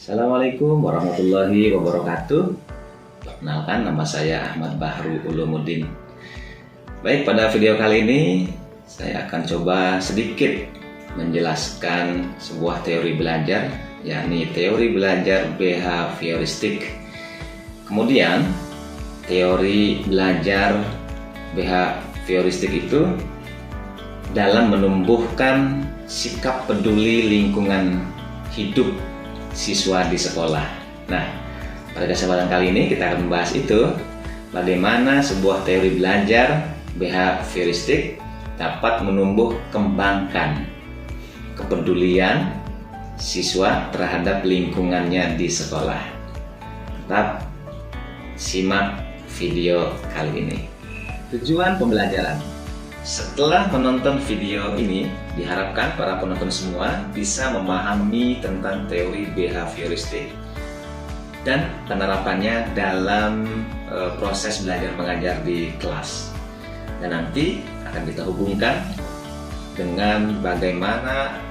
Assalamualaikum warahmatullahi wabarakatuh. Perkenalkan, nama saya Ahmad Bahru Ulumuddin. Baik, pada video kali ini saya akan coba sedikit menjelaskan sebuah teori belajar, yakni teori belajar behavioristik. Kemudian teori belajar behavioristik itu dalam menumbuhkan sikap peduli lingkungan hidup siswa di sekolah. Nah, pada kesempatan kali ini kita akan membahas itu, bagaimana sebuah teori belajar behavioristik dapat menumbuh kembangkan kepedulian siswa terhadap lingkungannya di sekolah. Tetap simak video kali ini. Tujuan pembelajaran. Setelah menonton video ini, diharapkan para penonton semua bisa memahami tentang teori behavioristik dan penerapannya dalam proses belajar mengajar di kelas. Dan nanti akan kita hubungkan dengan bagaimana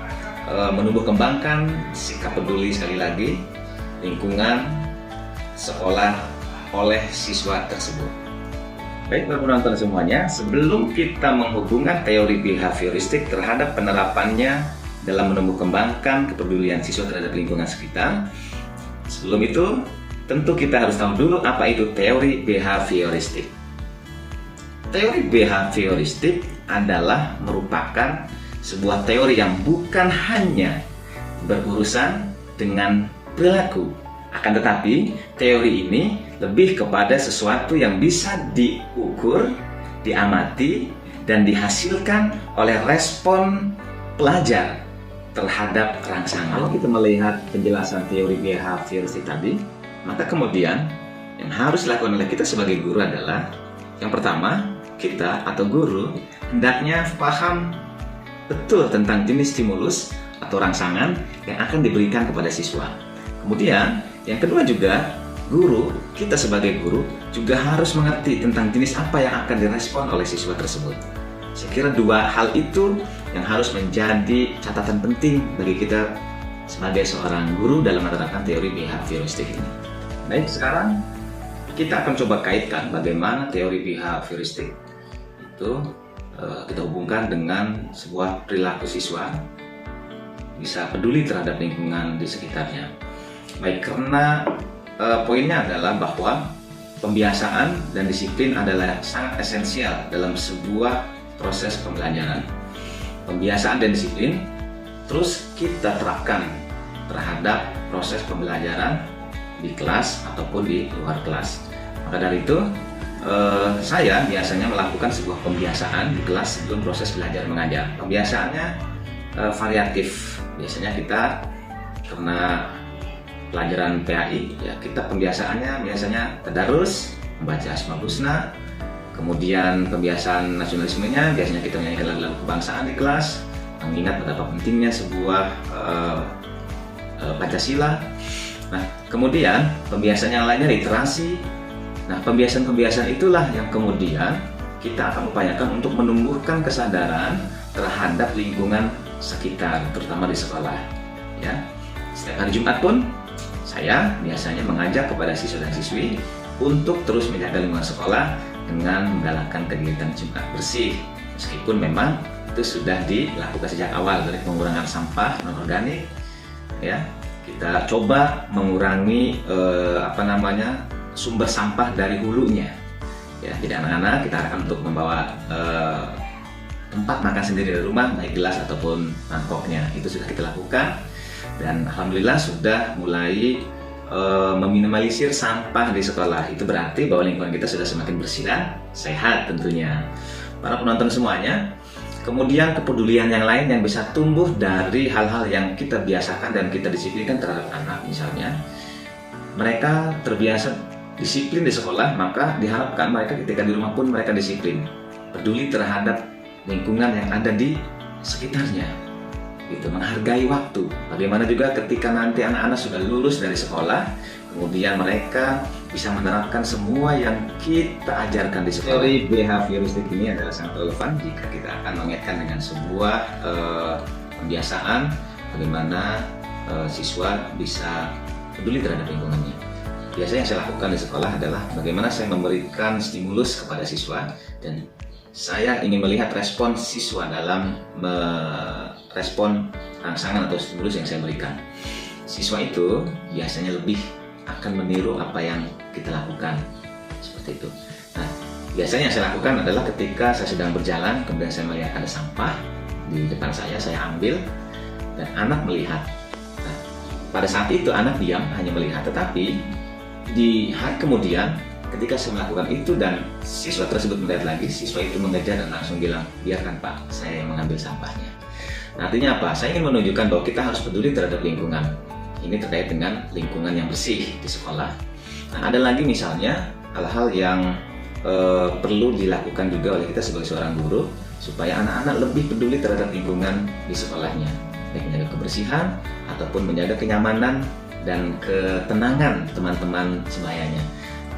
menumbuh kembangkan sikap peduli, sekali lagi, lingkungan sekolah oleh siswa tersebut. Baik, para penonton semuanya, sebelum kita menghubungkan teori behavioristik terhadap penerapannya dalam menumbuh kembangkan kepedulian siswa terhadap lingkungan sekitar, sebelum itu tentu kita harus tahu dulu apa itu teori behavioristik. Teori behavioristik adalah merupakan sebuah teori yang bukan hanya berurusan dengan perilaku, akan tetapi teori ini lebih kepada sesuatu yang bisa diukur, diamati, dan dihasilkan oleh respon pelajar terhadap rangsangan. Kalau kita melihat penjelasan teori behavioristik tadi, maka kemudian yang harus dilakukan oleh kita sebagai guru adalah, yang pertama, kita atau guru hendaknya paham betul tentang jenis stimulus atau rangsangan yang akan diberikan kepada siswa. Kemudian yang kedua juga, kita sebagai guru juga harus mengerti tentang jenis apa yang akan direspon oleh siswa tersebut. Saya kira dua hal itu yang harus menjadi catatan penting bagi kita sebagai seorang guru dalam menerapkan teori behavioristik ini. Baik, sekarang kita akan coba kaitkan bagaimana teori behavioristik itu kita hubungkan dengan sebuah perilaku siswa bisa peduli terhadap lingkungan di sekitarnya. Baik, karena poinnya adalah bahwa pembiasaan dan disiplin adalah sangat esensial dalam sebuah proses pembelajaran. Pembiasaan dan disiplin terus kita terapkan terhadap proses pembelajaran di kelas ataupun di luar kelas. Maka dari itu, saya biasanya melakukan sebuah pembiasaan di kelas sebelum proses belajar mengajar. Pembiasaannya variatif. Biasanya kita, karena pelajaran PAI, ya, kita pembiasaannya biasanya tadarus, membaca Asmaul Husna, kemudian pembiasaan nasionalismenya biasanya kita menyanyikan lagu-lagu kebangsaan di kelas, mengingat betapa pentingnya sebuah Pancasila. Nah, kemudian pembiasaan yang lainnya literasi. Nah, pembiasaan-pembiasaan itulah yang kemudian kita akan upayakan untuk menumbuhkan kesadaran terhadap lingkungan sekitar, terutama di sekolah. Ya, setiap hari Jumat pun saya biasanya mengajak kepada siswa dan siswi untuk terus menjaga lingkungan sekolah dengan menggalakkan kegiatan Jumat bersih. Meskipun memang itu sudah dilakukan sejak awal, dari pengurangan sampah non-organik, ya, kita coba mengurangi sumber sampah dari hulunya. Ya, jadi anak-anak kita harapkan untuk membawa tempat makan sendiri dari rumah, baik gelas ataupun mangkoknya. Itu sudah kita lakukan. Dan alhamdulillah sudah mulai meminimalisir sampah di sekolah. Itu berarti bahwa lingkungan kita sudah semakin bersih dan sehat tentunya. Para penonton semuanya, kemudian kepedulian yang lain yang bisa tumbuh dari hal-hal yang kita biasakan dan kita disiplinkan terhadap anak. Misalnya, mereka terbiasa disiplin di sekolah, maka diharapkan mereka ketika di rumah pun mereka disiplin, peduli terhadap lingkungan yang ada di sekitarnya. Itu menghargai waktu. Bagaimana juga ketika nanti anak-anak sudah lulus dari sekolah, kemudian mereka bisa menerapkan semua yang kita ajarkan di sekolah. Teori behavioristik ini adalah sangat relevan jika kita akan mengaitkan dengan sebuah pembiasaan bagaimana siswa bisa peduli terhadap lingkungannya. Biasanya yang saya lakukan di sekolah adalah bagaimana saya memberikan stimulus kepada siswa, dan saya ingin melihat respon siswa dalam merespon rangsangan atau stimulus yang saya berikan. Siswa itu biasanya lebih akan meniru apa yang kita lakukan, seperti itu. Nah, biasanya yang saya lakukan adalah ketika saya sedang berjalan, kemudian saya melihat ada sampah di depan saya ambil, dan anak melihat. Nah, pada saat itu anak diam, hanya melihat, tetapi di hari kemudian ketika saya melakukan itu dan siswa tersebut melihat lagi, siswa itu mengejar dan langsung bilang, biarkan Pak, saya yang mengambil sampahnya. Nah, artinya apa? Saya ingin menunjukkan bahwa kita harus peduli terhadap lingkungan. Ini terkait dengan lingkungan yang bersih di sekolah. Nah, ada lagi misalnya hal-hal yang perlu dilakukan juga oleh kita sebagai seorang guru, supaya anak-anak lebih peduli terhadap lingkungan di sekolahnya, baik menjaga kebersihan ataupun menjaga kenyamanan dan ketenangan teman-teman sebayanya.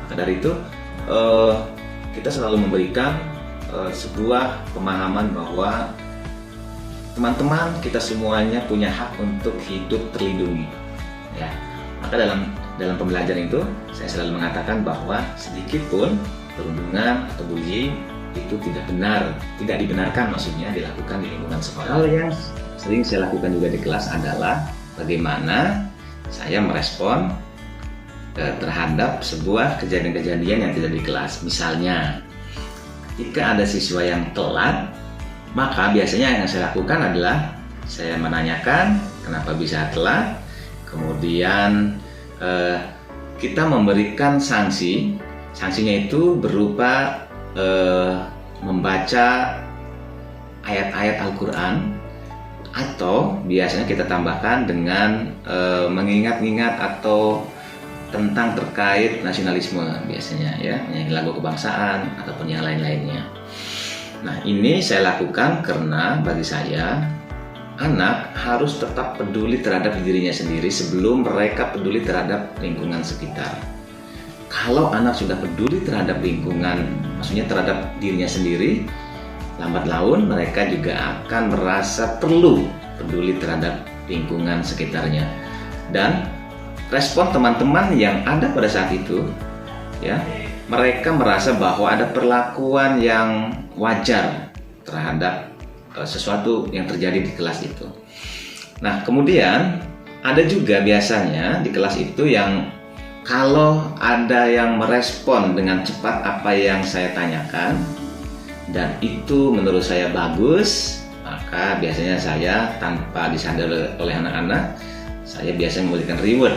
Maka dari itu kita selalu memberikan sebuah pemahaman bahwa teman-teman kita semuanya punya hak untuk hidup terlindungi. Ya, maka dalam pembelajaran itu saya selalu mengatakan bahwa sedikit pun perundungan atau bullying itu tidak dibenarkan maksudnya dilakukan di lingkungan sekolah. Hal yang sering saya lakukan juga di kelas adalah bagaimana saya merespon terhadap sebuah kejadian-kejadian yang tidak di kelas. Misalnya, jika ada siswa yang telat, maka biasanya yang saya lakukan adalah saya menanyakan kenapa bisa telat, kemudian kita memberikan sanksi. Sanksinya itu berupa membaca ayat-ayat Al-Quran, atau biasanya kita tambahkan dengan mengingat-ingat atau tentang terkait nasionalisme, biasanya ya, menyanyi lagu kebangsaan ataupun yang lain-lainnya. Nah, ini saya lakukan karena bagi saya anak harus tetap peduli terhadap dirinya sendiri sebelum mereka peduli terhadap lingkungan sekitar. Kalau anak sudah peduli terhadap lingkungan, maksudnya terhadap dirinya sendiri, lambat laun mereka juga akan merasa perlu peduli terhadap lingkungan sekitarnya. Dan respon teman-teman yang ada pada saat itu, ya, mereka merasa bahwa ada perlakuan yang wajar terhadap sesuatu yang terjadi di kelas itu. Nah, kemudian ada juga biasanya di kelas itu yang kalau ada yang merespon dengan cepat apa yang saya tanyakan dan itu menurut saya bagus, maka biasanya saya tanpa disadari oleh anak-anak, saya biasanya memberikan reward.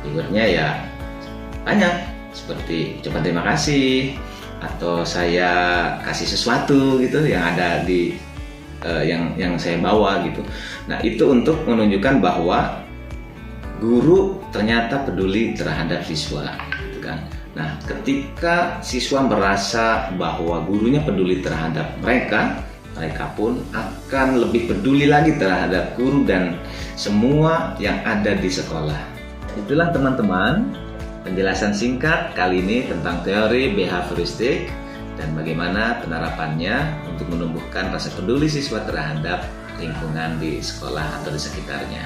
Rewardnya ya banyak, seperti ucapan terima kasih, atau saya kasih sesuatu gitu yang ada di yang saya bawa gitu. Nah, itu untuk menunjukkan bahwa guru ternyata peduli terhadap siswa, gitu kan. Nah, ketika siswa merasa bahwa gurunya peduli terhadap mereka, mereka pun akan lebih peduli lagi terhadap guru dan semua yang ada di sekolah. Itulah teman-teman penjelasan singkat kali ini tentang teori behavioristik dan bagaimana penerapannya untuk menumbuhkan rasa peduli siswa terhadap lingkungan di sekolah atau di sekitarnya.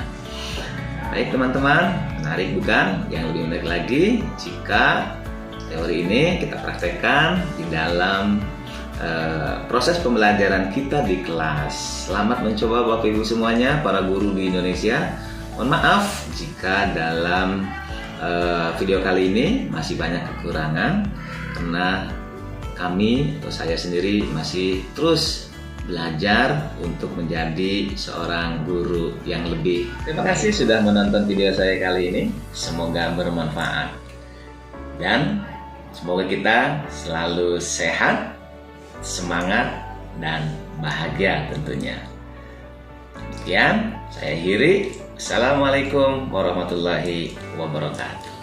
Baik teman-teman, menarik bukan? Yang lebih menarik lagi jika teori ini kita praktekkan di dalam proses pembelajaran kita di kelas. Selamat mencoba Bapak Ibu semuanya, para guru di Indonesia. Mohon maaf jika dalam video kali ini masih banyak kekurangan, karena kami atau saya sendiri masih terus belajar untuk menjadi seorang guru yang lebih. Terima kasih sudah menonton video saya kali ini. Semoga bermanfaat dan semoga kita selalu sehat, semangat, dan bahagia tentunya. Demikian, saya akhiri. Assalamualaikum warahmatullahi wabarakatuh.